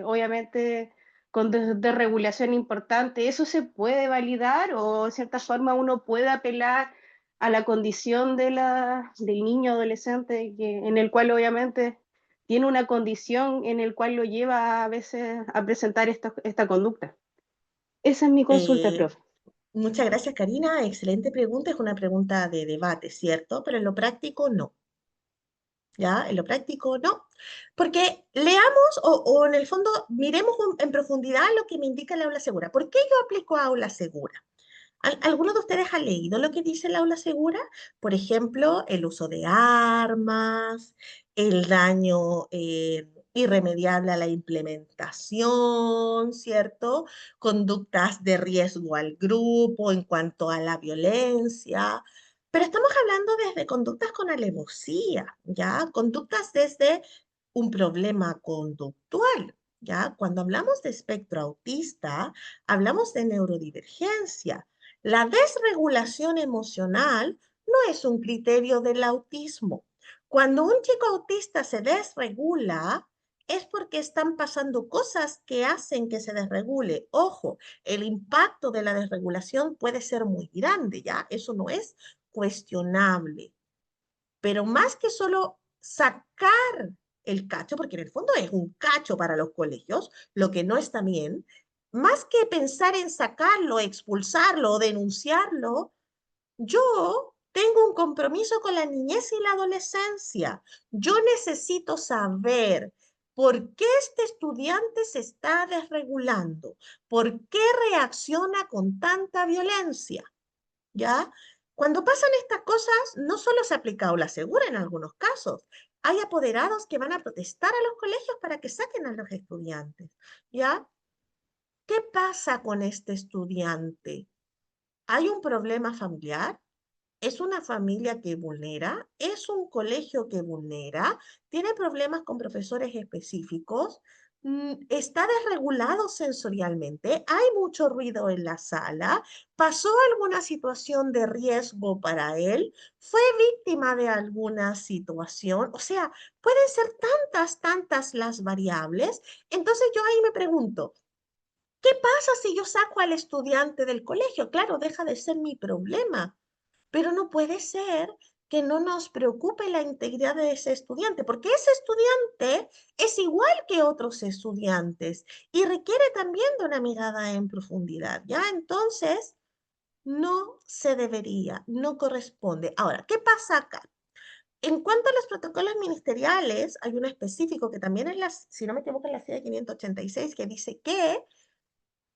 obviamente con desregulación importante? ¿Eso se puede validar o de cierta forma uno puede apelar a la condición del niño adolescente en el cual obviamente tiene una condición en el cual lo lleva a veces a presentar esta conducta? Esa es mi consulta, Eh, profe. Muchas gracias, Karina. Excelente pregunta. Es una pregunta de debate, ¿cierto? Pero en lo práctico no. ¿Ya? En lo práctico no. Porque leamos o en el fondo miremos en profundidad lo que me indica el aula segura. ¿Por qué yo aplico aula segura? ¿Alguno de ustedes ha leído lo que dice el aula segura? Por ejemplo, el uso de armas, el daño irremediable a la implementación, ¿cierto? Conductas de riesgo al grupo en cuanto a la violencia. Pero estamos hablando desde conductas con alevosía, ¿ya? Conductas desde un problema conductual, ¿ya? Cuando hablamos de espectro autista, hablamos de neurodivergencia. La desregulación emocional no es un criterio del autismo. Cuando un chico autista se desregula, es porque están pasando cosas que hacen que se desregule. Ojo, el impacto de la desregulación puede ser muy grande, ¿ya? Eso no es cuestionable. Pero más que solo sacar el cacho, porque en el fondo es un cacho para los colegios, lo que no está bien, más que pensar en sacarlo, expulsarlo o denunciarlo, yo tengo un compromiso con la niñez y la adolescencia. Yo necesito saber por qué este estudiante se está desregulando, por qué reacciona con tanta violencia. ¿Ya? Cuando pasan estas cosas, no solo se ha aplicado la segura en algunos casos, hay apoderados que van a protestar a los colegios para que saquen a los estudiantes, ¿ya? ¿Qué pasa con este estudiante? ¿Hay un problema familiar? ¿Es una familia que vulnera? ¿Es un colegio que vulnera? ¿Tiene problemas con profesores específicos? ¿Está desregulado sensorialmente? ¿Hay mucho ruido en la sala? ¿Pasó alguna situación de riesgo para él? ¿Fue víctima de alguna situación? O sea, pueden ser tantas las variables. Entonces yo ahí me pregunto, ¿qué pasa si yo saco al estudiante del colegio? Claro, deja de ser mi problema, pero no puede ser que no nos preocupe la integridad de ese estudiante, porque ese estudiante es igual que otros estudiantes y requiere también de una mirada en profundidad, ¿ya? Entonces, no se debería, no corresponde. Ahora, ¿qué pasa acá? En cuanto a los protocolos ministeriales, hay uno específico que también es la, si no me equivoco, en la CIDE 586, que dice que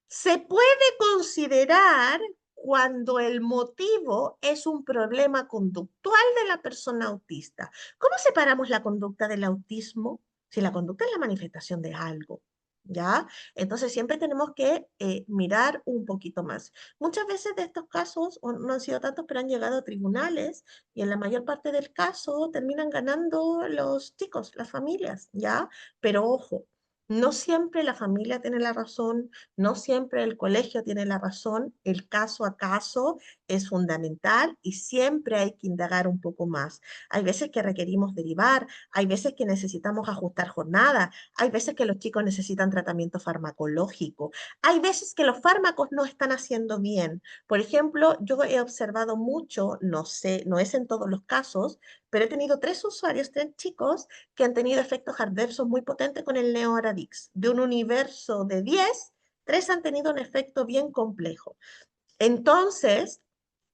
se puede considerar cuando el motivo es un problema conductual de la persona autista. ¿Cómo separamos la conducta del autismo? Si la conducta es la manifestación de algo, ¿ya? Entonces siempre tenemos que mirar un poquito más. Muchas veces de estos casos, o no han sido tantos, pero han llegado a tribunales y en la mayor parte del caso terminan ganando los chicos, las familias, ¿ya? Pero ojo, no siempre la familia tiene la razón, no siempre el colegio tiene la razón, el caso a caso es fundamental y siempre hay que indagar un poco más. Hay veces que requerimos derivar, hay veces que necesitamos ajustar jornada, hay veces que los chicos necesitan tratamiento farmacológico, hay veces que los fármacos no están haciendo bien. Por ejemplo, yo he observado mucho, no sé, no es en todos los casos, pero he tenido 3 usuarios, 3 chicos que han tenido efectos adversos muy potentes con el Neoradix. De un universo de 10, 3 han tenido un efecto bien complejo. Entonces,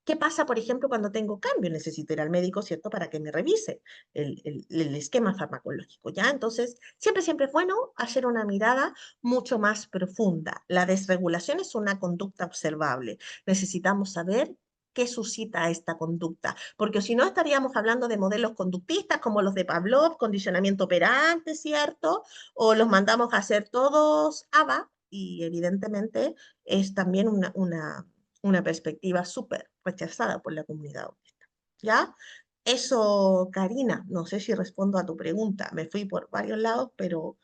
¿qué pasa, por ejemplo, cuando tengo cambio? Necesito ir al médico, ¿cierto?, para que me revise el esquema farmacológico, ¿ya? Entonces, siempre es bueno hacer una mirada mucho más profunda. La desregulación es una conducta observable. Necesitamos saber qué suscita esta conducta, porque si no estaríamos hablando de modelos conductistas como los de Pavlov, condicionamiento operante, ¿cierto? O los mandamos a hacer todos ABA, y evidentemente es también una perspectiva súper rechazada por la comunidad autista, ¿ya? Eso, Karina, no sé si respondo a tu pregunta. Me fui por varios lados, pero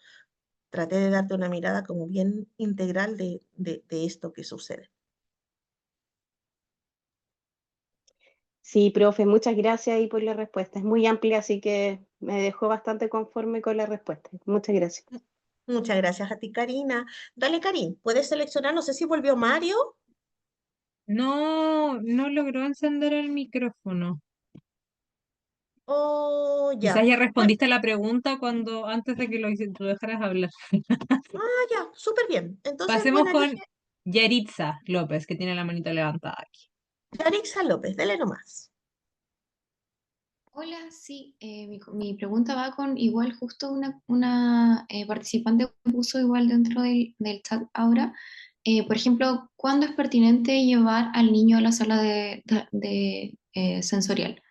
traté de darte una mirada como bien integral de esto que sucede. Sí, profe, muchas gracias ahí por la respuesta. Es muy amplia, así que me dejó bastante conforme con la respuesta. Muchas gracias. Muchas gracias a ti, Karina. Dale, Karin, puedes seleccionar, no sé si volvió Mario. No, no logró encender el micrófono. Oh, Quizás ya. ya Bueno, respondiste a la pregunta cuando antes de que lo dejaras hablar. ya, súper bien. Entonces, Pasemos bueno, elige con Yaritza López, que tiene la manita levantada aquí. Yarixa López, dele nomás. Hola, sí, mi pregunta va con igual justo una participante puso igual dentro del chat ahora. Por ejemplo, ¿cuándo es pertinente llevar al niño a la sala de sensorial?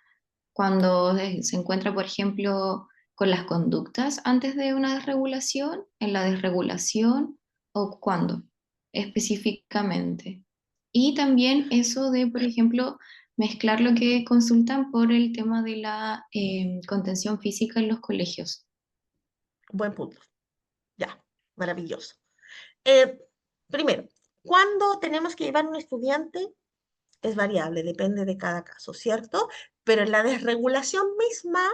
Cuando se encuentra, por ejemplo, con las conductas antes de una desregulación, en la desregulación o cuándo específicamente. Y también eso de, por ejemplo, mezclar lo que consultan por el tema de la contención física en los colegios. Buen punto. Ya, maravilloso. Eh, Primero, ¿cuándo tenemos que llevar un estudiante? Es variable, depende de cada caso, ¿cierto? Pero la desregulación misma,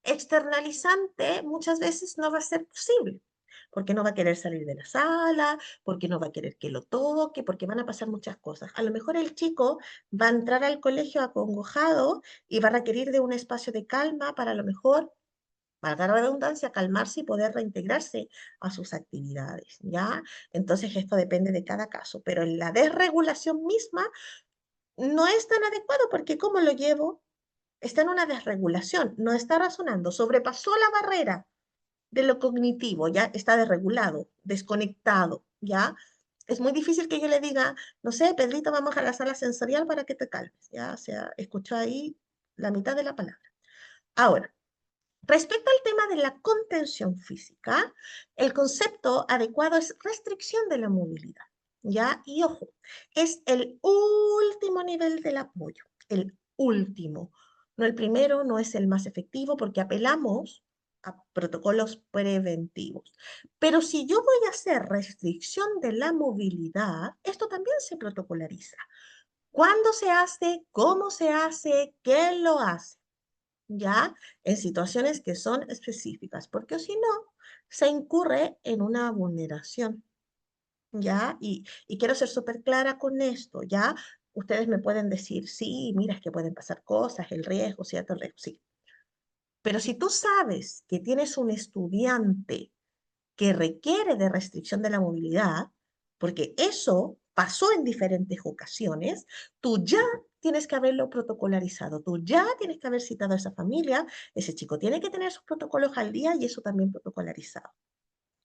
externalizante, muchas veces no va a ser posible, porque no va a querer salir de la sala, porque no va a querer que lo toque, porque van a pasar muchas cosas. A lo mejor el chico va a entrar al colegio acongojado y va a requerir de un espacio de calma para a lo mejor, valga la redundancia, calmarse y poder reintegrarse a sus actividades, ¿ya? Entonces esto depende de cada caso, pero en la desregulación misma no es tan adecuado porque ¿cómo lo llevo? Está en una desregulación, no está razonando, sobrepasó la barrera de lo cognitivo, ya está desregulado, desconectado, ¿ya? Es muy difícil que yo le diga, no sé, Pedrito, vamos a la sala sensorial para que te calmes, ¿ya? O sea, escuchó ahí la mitad de la palabra. Ahora, respecto al tema de la contención física, el concepto adecuado es restricción de la movilidad, ¿ya? Y ojo, es el último nivel del apoyo, el último. No el primero, no es el más efectivo porque apelamos a protocolos preventivos. Pero si yo voy a hacer restricción de la movilidad, esto también se protocolariza. ¿Cuándo se hace? ¿Cómo se hace? ¿Quién lo hace? ¿Ya? En situaciones que son específicas, porque si no, se incurre en una vulneración, ¿ya? Y quiero ser súper clara con esto, ¿ya? Ustedes me pueden decir, sí, mira, es que pueden pasar cosas, el riesgo, cierto, el riesgo, sí. Pero si tú sabes que tienes un estudiante que requiere de restricción de la movilidad, porque eso pasó en diferentes ocasiones, tú ya tienes que haberlo protocolarizado, tú ya tienes que haber citado a esa familia, ese chico tiene que tener sus protocolos al día y eso también protocolarizado.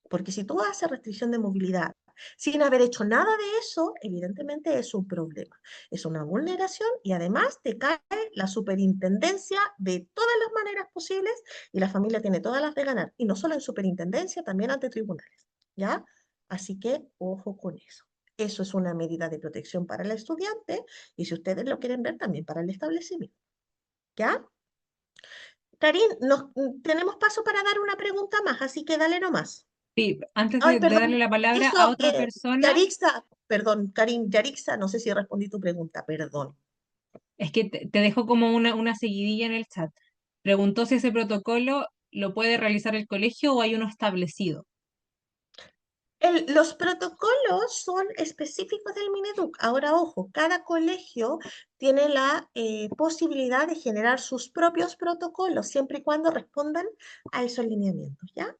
Porque si tú haces restricción de movilidad sin haber hecho nada de eso, evidentemente es un problema. Es una vulneración y además te cae la superintendencia de todas las maneras posibles y la familia tiene todas las de ganar. Y no solo en superintendencia, también ante tribunales, ¿ya? Así que ojo con eso. Eso es una medida de protección para el estudiante y si ustedes lo quieren ver, también para el establecimiento, ¿ya? Karin, tenemos paso para dar una pregunta más, así que dale nomás. Sí, antes Ay, de darle perdón, la palabra a eso, otra persona, Yarixa, perdón, Karin, Yarixa, no sé si respondí tu pregunta, perdón. es que te dejo como una seguidilla en el chat. Preguntó si ese protocolo lo puede realizar el colegio o hay uno establecido. Los protocolos son específicos del Mineduc. Ahora, ojo, cada colegio tiene la posibilidad de generar sus propios protocolos, siempre y cuando respondan a esos lineamientos, ¿ya?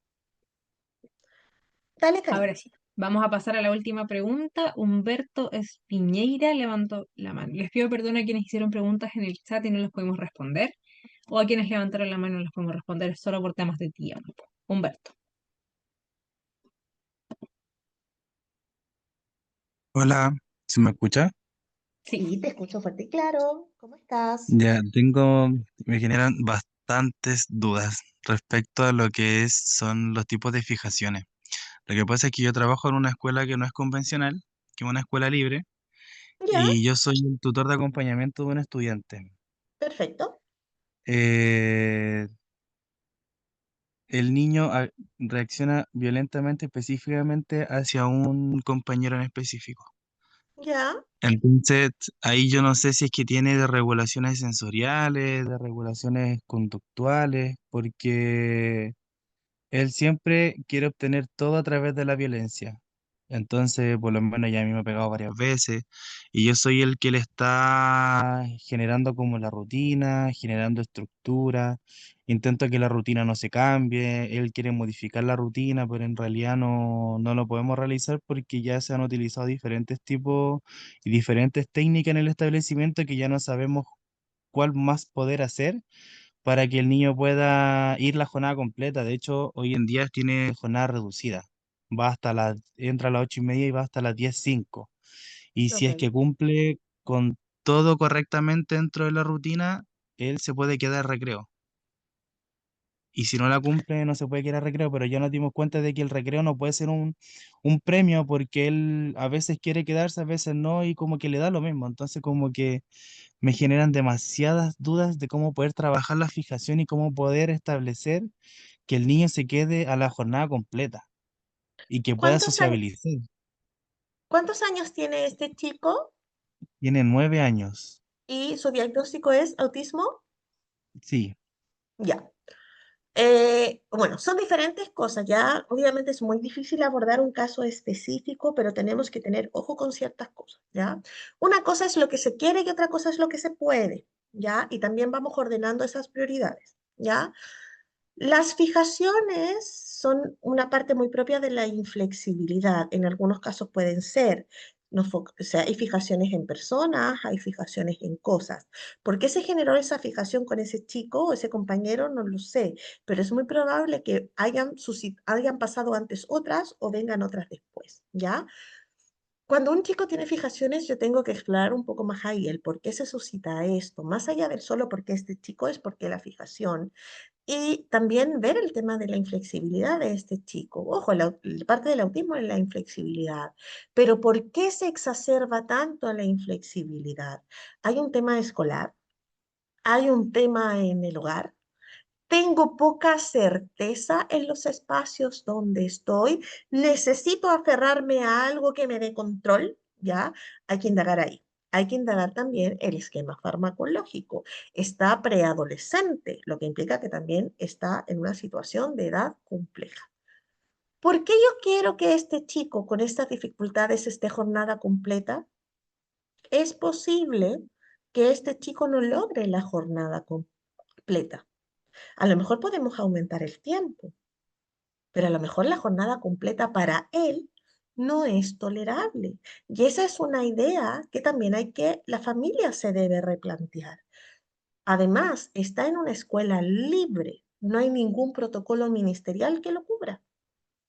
Dale, Karin. Ahora sí, vamos a pasar a la última pregunta. Humberto Espiñeira levantó la mano. Les pido perdón a quienes hicieron preguntas en el chat y no les podemos responder, o a quienes levantaron la mano y no les podemos responder solo por temas de tiempo. Humberto. Hola, ¿se me escucha? Sí. Sí, te escucho fuerte y claro. ¿Cómo estás? Ya, me generan bastantes dudas respecto a lo que son los tipos de fijaciones. Lo que pasa es que yo trabajo en una escuela que no es convencional, que es una escuela libre, Ya, y yo soy el tutor de acompañamiento de un estudiante. perfecto. Eh, el niño reacciona violentamente específicamente hacia un compañero en específico. Ya, Entonces, ahí yo no sé si es que tiene de regulaciones sensoriales, de regulaciones conductuales, porque él siempre quiere obtener todo a través de la violencia. Entonces, por lo menos ya a mí me ha pegado varias veces y yo soy el que le está generando como la rutina, generando estructura. Intento que la rutina no se cambie. Él quiere modificar la rutina, pero en realidad no lo podemos realizar porque ya se han utilizado diferentes tipos y diferentes técnicas en el establecimiento que ya no sabemos cuál más poder hacer para que el niño pueda ir la jornada completa. De hecho, hoy en día tiene jornada reducida. Entra a las 8:30 y va hasta las 10:05. Y si es ok. que cumple con todo correctamente dentro de la rutina, él se puede quedar recreo. Y si no la cumple, no se puede quedar recreo, pero ya nos dimos cuenta de que el recreo no puede ser un premio porque él a veces quiere quedarse, a veces no, y como que le da lo mismo. Entonces, como que me generan demasiadas dudas de cómo poder trabajar la fijación y cómo poder establecer que el niño se quede a la jornada completa y que pueda ¿Cuántos años, sociabilizar. cuántos años tiene este chico Tiene 9 años. y su diagnóstico es autismo? Sí, Ya. Bueno, son diferentes cosas. Ya, obviamente es muy difícil abordar un caso específico, pero tenemos que tener ojo con ciertas cosas, ¿ya? Una cosa es lo que se quiere y otra cosa es lo que se puede, ¿ya? Y también vamos ordenando esas prioridades, ¿ya? Las fijaciones son una parte muy propia de la inflexibilidad. En algunos casos pueden ser, no o sea, hay fijaciones en personas, hay fijaciones en cosas. ¿Por qué se generó esa fijación con ese chico o ese compañero? No lo sé, pero es muy probable que hayan pasado antes otras o vengan otras después, ¿ya? Cuando un chico tiene fijaciones, yo tengo que explorar un poco más ahí el por qué se suscita esto, más allá del solo porque este chico es porque la fijación y también ver el tema de la inflexibilidad de este chico. Ojo, la parte del autismo es la inflexibilidad. Pero ¿por qué se exacerba tanto la inflexibilidad? ¿Hay un tema escolar? ¿Hay un tema en el hogar? Tengo poca certeza en los espacios donde estoy. Necesito aferrarme a algo que me dé control, ¿ya? Hay que indagar ahí. Hay que indagar también el esquema farmacológico. Está preadolescente, lo que implica que también está en una situación de edad compleja. ¿Por qué yo quiero que este chico con estas dificultades esté jornada completa? Es posible que este chico no logre la jornada completa. A lo mejor podemos aumentar el tiempo, pero a lo mejor la jornada completa para él no es tolerable. Y esa es una idea que también la familia se debe replantear. Además, está en una escuela libre, no hay ningún protocolo ministerial que lo cubra.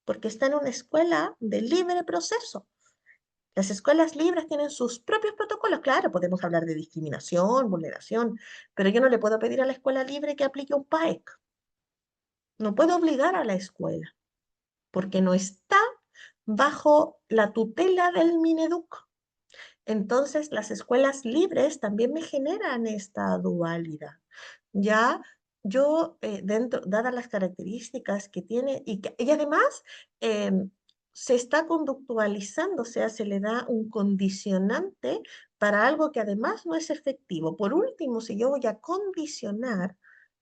porque está en una escuela de libre proceso. Las escuelas libres tienen sus propios protocolos. Claro, podemos hablar de discriminación, vulneración, pero yo no le puedo pedir a la escuela libre que aplique un PAEC. No puedo obligar a la escuela, porque no está bajo la tutela del Mineduc. Entonces, las escuelas libres también me generan esta dualidad. Ya dadas las características que tiene, y además se está conductualizando, o sea, se le da un condicionante para algo que además no es efectivo. Por último, si yo voy a condicionar,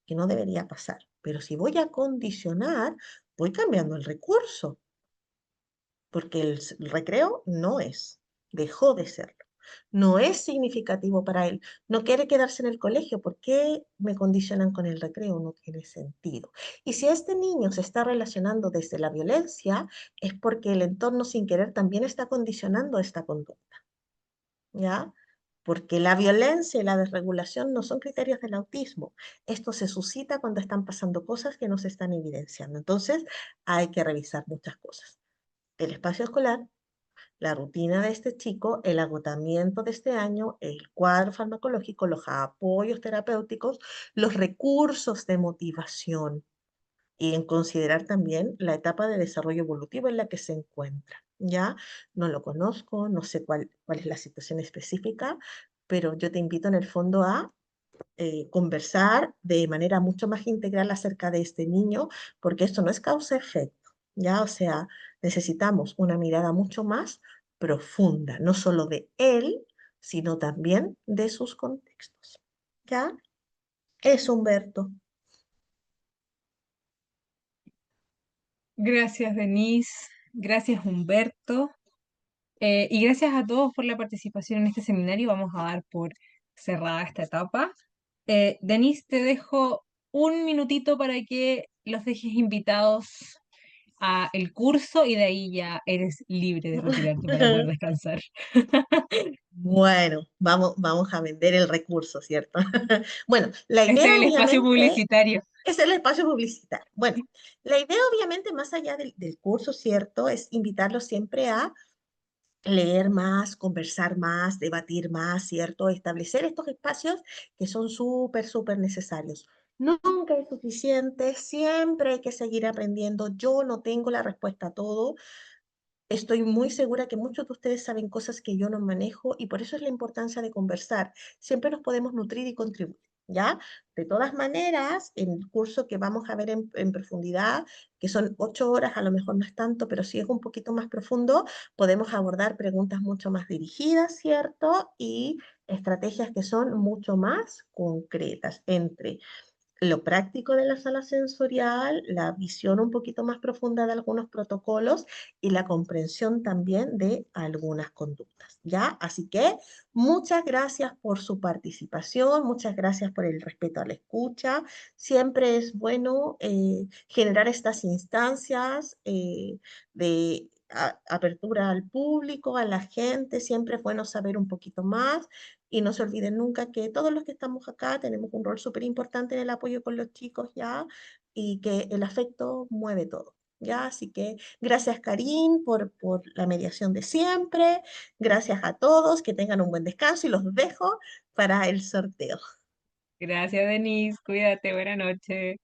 que no debería pasar, pero si voy a condicionar, voy cambiando el recurso, porque el recreo no es, dejó de serlo. No es significativo para él. No quiere quedarse en el colegio. ¿Por qué me condicionan con el recreo? No tiene sentido. Y si este niño se está relacionando desde la violencia, es porque el entorno sin querer también está condicionando esta conducta. ¿Ya? Porque la violencia y la desregulación no son criterios del autismo. Esto se suscita cuando están pasando cosas que no se están evidenciando. Entonces, hay que revisar muchas cosas. El espacio escolar, la rutina de este chico, el agotamiento de este año, el cuadro farmacológico, los apoyos terapéuticos, los recursos de motivación y en considerar también la etapa de desarrollo evolutivo en la que se encuentra. Ya no lo conozco, no sé cuál es la situación específica, pero yo te invito en el fondo a conversar de manera mucho más integral acerca de este niño, porque esto no es causa-efecto, ¿ya? O sea, necesitamos una mirada mucho más profunda, no solo de él, sino también de sus contextos, ¿ya? Eso, Humberto. Gracias, Denise. Gracias, Humberto. Y gracias a todos por la participación en este seminario. Vamos a dar por cerrada esta etapa. Denise, te dejo un minutito para que los dejes invitados a el curso y de ahí ya eres libre de retirarte para poder descansar. Bueno, vamos a vender el recurso, ¿cierto? Bueno, la Este idea es el espacio obviamente publicitario. es el espacio publicitario. Bueno, la idea obviamente más allá del curso, ¿cierto? Es invitarlos siempre a leer más, conversar más, debatir más, ¿cierto? Establecer estos espacios que son súper, súper necesarios. Nunca es suficiente, siempre hay que seguir aprendiendo. Yo no tengo la respuesta a todo. Estoy muy segura que muchos de ustedes saben cosas que yo no manejo y por eso es la importancia de conversar. Siempre nos podemos nutrir y contribuir, ¿ya? De todas maneras, en el curso que vamos a ver en profundidad, que son 8 horas, a lo mejor no es tanto, pero sí es un poquito más profundo, podemos abordar preguntas mucho más dirigidas, ¿cierto? Y estrategias que son mucho más concretas entre lo práctico de la sala sensorial, la visión un poquito más profunda de algunos protocolos y la comprensión también de algunas conductas, ¿ya? Así que muchas gracias por su participación, muchas gracias por el respeto a la escucha. Siempre es bueno generar estas instancias de apertura al público, a la gente, siempre es bueno saber un poquito más y no se olviden nunca que todos los que estamos acá tenemos un rol súper importante en el apoyo con los chicos, ¿ya? Y que el afecto mueve todo, ¿ya? Así que gracias, Karin, por la mediación de siempre. Gracias a todos, que tengan un buen descanso y los dejo para el sorteo. Gracias, Denise. Cuídate. Buena noche.